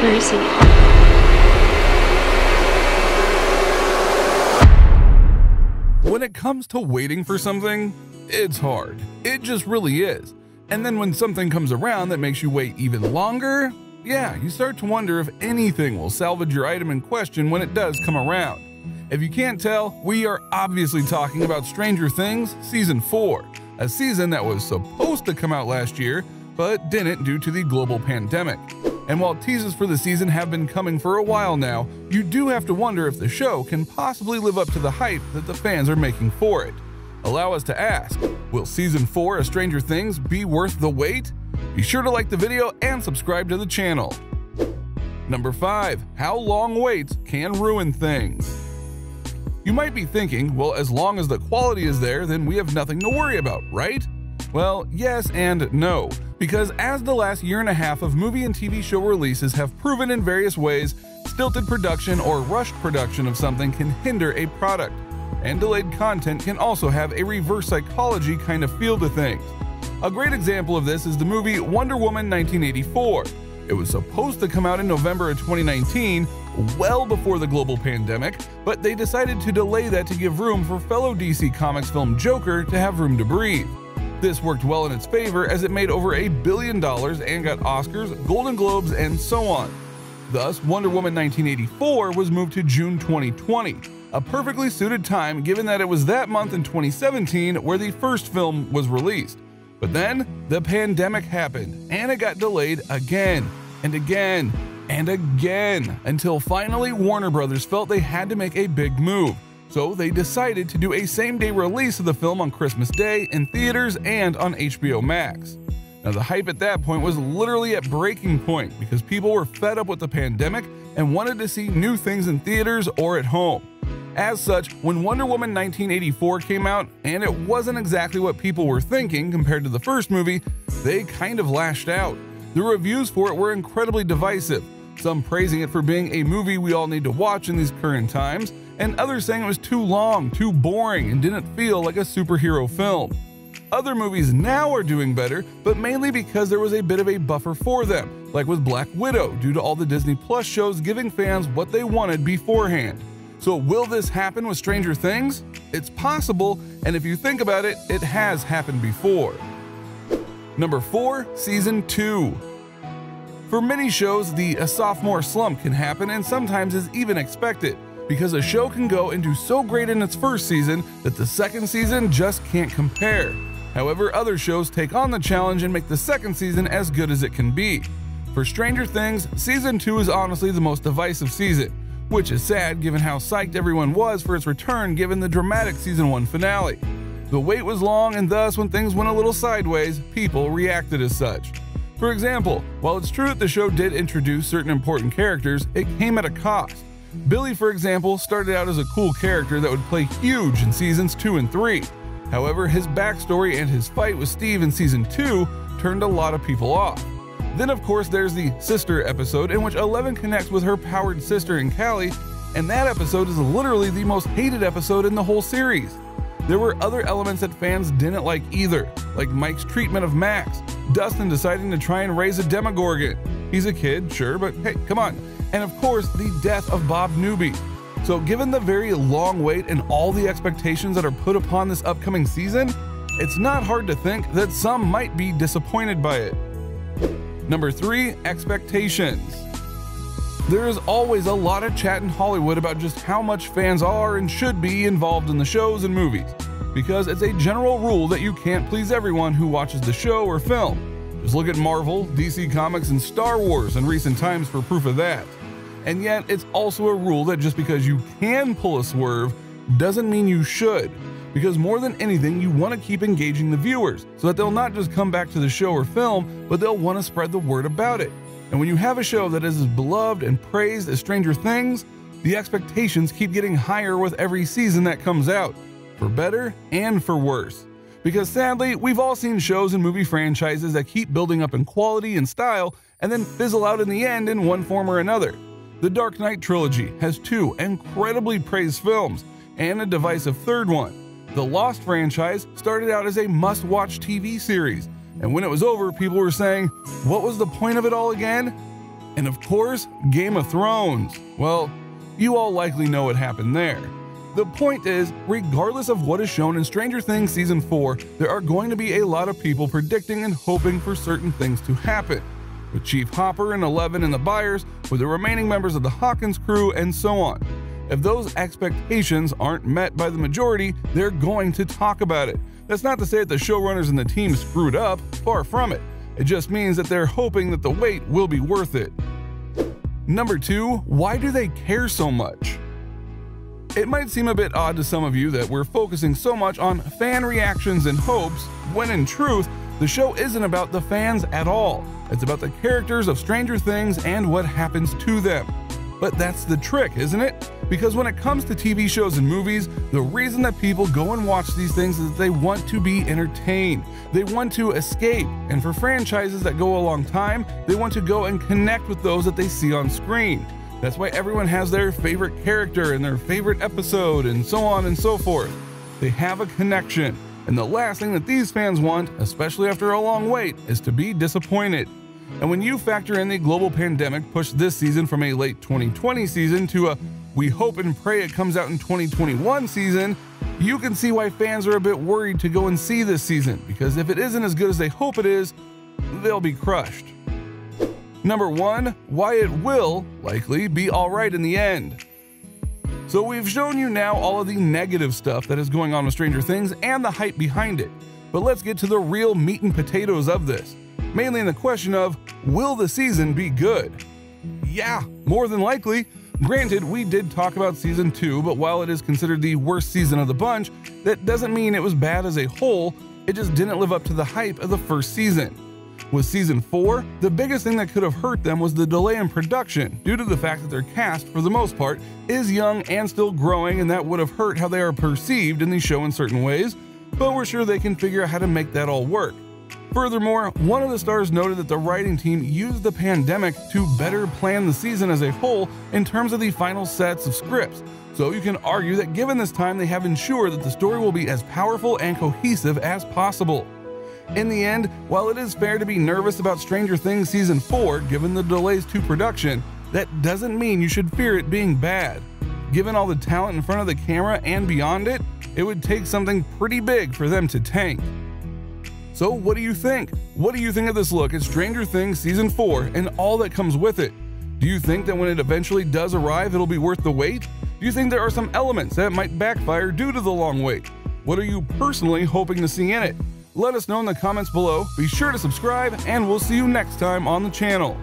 Mercy. When it comes to waiting for something, it's hard. It just really is. And then when something comes around that makes you wait even longer, yeah, you start to wonder if anything will salvage your item in question when it does come around. If you can't tell, we are obviously talking about Stranger Things Season 4, a season that was supposed to come out last year, but didn't due to the global pandemic. And while teases for the season have been coming for a while now, you do have to wonder if the show can possibly live up to the hype that the fans are making for it. Allow us to ask, will Season 4 of Stranger Things be worth the wait? Be sure to like the video and subscribe to the channel. Number 5. How long waits can ruin things. You might be thinking, well, as long as the quality is there, then we have nothing to worry about, right? Well, yes and no, because as the last year and a half of movie and TV show releases have proven in various ways, stilted production or rushed production of something can hinder a product, and delayed content can also have a reverse psychology kind of feel to things. A great example of this is the movie Wonder Woman 1984. It was supposed to come out in November of 2019, well before the global pandemic, but they decided to delay that to give room for fellow DC Comics film Joker to have room to breathe. This worked well in its favor as it made over $1 billion and got Oscars, Golden Globes, and so on. Thus, Wonder Woman 1984 was moved to June 2020, a perfectly suited time given that it was that month in 2017 where the first film was released. But then, the pandemic happened, and it got delayed again, and again, and again, until finally Warner Brothers felt they had to make a big move. So they decided to do a same-day release of the film on Christmas Day in theaters and on HBO Max. Now the hype at that point was literally at breaking point because people were fed up with the pandemic and wanted to see new things in theaters or at home. As such, when Wonder Woman 1984 came out, and it wasn't exactly what people were thinking compared to the first movie, they kind of lashed out. The reviews for it were incredibly divisive, some praising it for being a movie we all need to watch in these current times, and others saying it was too long, too boring, and didn't feel like a superhero film. Other movies now are doing better, but mainly because there was a bit of a buffer for them, like with Black Widow, due to all the Disney Plus shows giving fans what they wanted beforehand. So will this happen with Stranger Things? It's possible, and if you think about it, it has happened before. Number 4. Season 2. For many shows, a sophomore slump can happen and sometimes is even expected, because a show can go and do so great in its first season that the second season just can't compare. However, other shows take on the challenge and make the second season as good as it can be. For Stranger Things, Season 2 is honestly the most divisive season, which is sad given how psyched everyone was for its return given the dramatic Season 1 finale. The wait was long, and thus when things went a little sideways, people reacted as such. For example, while it's true that the show did introduce certain important characters, it came at a cost. Billy, for example, started out as a cool character that would play huge in Seasons 2 and 3. However, his backstory and his fight with Steve in Season 2 turned a lot of people off. Then of course there's the sister episode in which Eleven connects with her powered sister in Callie, and that episode is literally the most hated episode in the whole series. There were other elements that fans didn't like either, like Mike's treatment of Max, Dustin deciding to try and raise a Demogorgon. He's a kid, sure, but hey, come on. And of course, the death of Bob Newby. So given the very long wait and all the expectations that are put upon this upcoming season, it's not hard to think that some might be disappointed by it. Number 3. Expectations. There is always a lot of chat in Hollywood about just how much fans are and should be involved in the shows and movies, because it's a general rule that you can't please everyone who watches the show or film. Just look at Marvel, DC Comics, and Star Wars in recent times for proof of that. And yet, it's also a rule that just because you can pull a swerve doesn't mean you should, because more than anything, you want to keep engaging the viewers so that they'll not just come back to the show or film, but they'll want to spread the word about it. And when you have a show that is as beloved and praised as Stranger Things, the expectations keep getting higher with every season that comes out, for better and for worse. Because sadly, we've all seen shows and movie franchises that keep building up in quality and style and then fizzle out in the end in one form or another. The Dark Knight trilogy has 2 incredibly praised films and a divisive third one. The Lost franchise started out as a must-watch TV series, and when it was over, people were saying, "What was the point of it all again?" And of course, Game of Thrones. Well, you all likely know what happened there. The point is, regardless of what is shown in Stranger Things Season 4, there are going to be a lot of people predicting and hoping for certain things to happen. With Chief Hopper and Eleven and the Byers, with the remaining members of the Hawkins crew, and so on. If those expectations aren't met by the majority, they're going to talk about it. That's not to say that the showrunners and the team screwed up, far from it. It just means that they're hoping that the wait will be worth it. Number 2, why do they care so much? It might seem a bit odd to some of you that we're focusing so much on fan reactions and hopes, when in truth, the show isn't about the fans at all. It's about the characters of Stranger Things and what happens to them. But that's the trick, isn't it? Because when it comes to TV shows and movies, the reason that people go and watch these things is that they want to be entertained. They want to escape. And for franchises that go a long time, they want to go and connect with those that they see on screen. That's why everyone has their favorite character and their favorite episode and so on and so forth. They have a connection. And the last thing that these fans want, especially after a long wait, is to be disappointed. And when you factor in the global pandemic pushed this season from a late 2020 season to a we hope and pray it comes out in 2021 season, you can see why fans are a bit worried to go and see this season, because if it isn't as good as they hope it is, they'll be crushed. Number 1, why it will likely be alright in the end. So we've shown you now all of the negative stuff that is going on with Stranger Things and the hype behind it, but let's get to the real meat and potatoes of this, mainly in the question of, will the season be good? Yeah, more than likely. Granted, we did talk about Season 2, but while it is considered the worst season of the bunch, that doesn't mean it was bad as a whole, it just didn't live up to the hype of the first season. With Season 4, the biggest thing that could have hurt them was the delay in production, due to the fact that their cast, for the most part, is young and still growing, and that would have hurt how they are perceived in the show in certain ways, but we're sure they can figure out how to make that all work. Furthermore, one of the stars noted that the writing team used the pandemic to better plan the season as a whole in terms of the final sets of scripts, so you can argue that given this time they have ensured that the story will be as powerful and cohesive as possible. In the end, while it is fair to be nervous about Stranger Things Season 4 given the delays to production, that doesn't mean you should fear it being bad. Given all the talent in front of the camera and beyond it, it would take something pretty big for them to tank. So what do you think? What do you think of this look at Stranger Things Season 4 and all that comes with it? Do you think that when it eventually does arrive, it'll be worth the wait? Do you think there are some elements that might backfire due to the long wait? What are you personally hoping to see in it? Let us know in the comments below, be sure to subscribe, and we'll see you next time on the channel.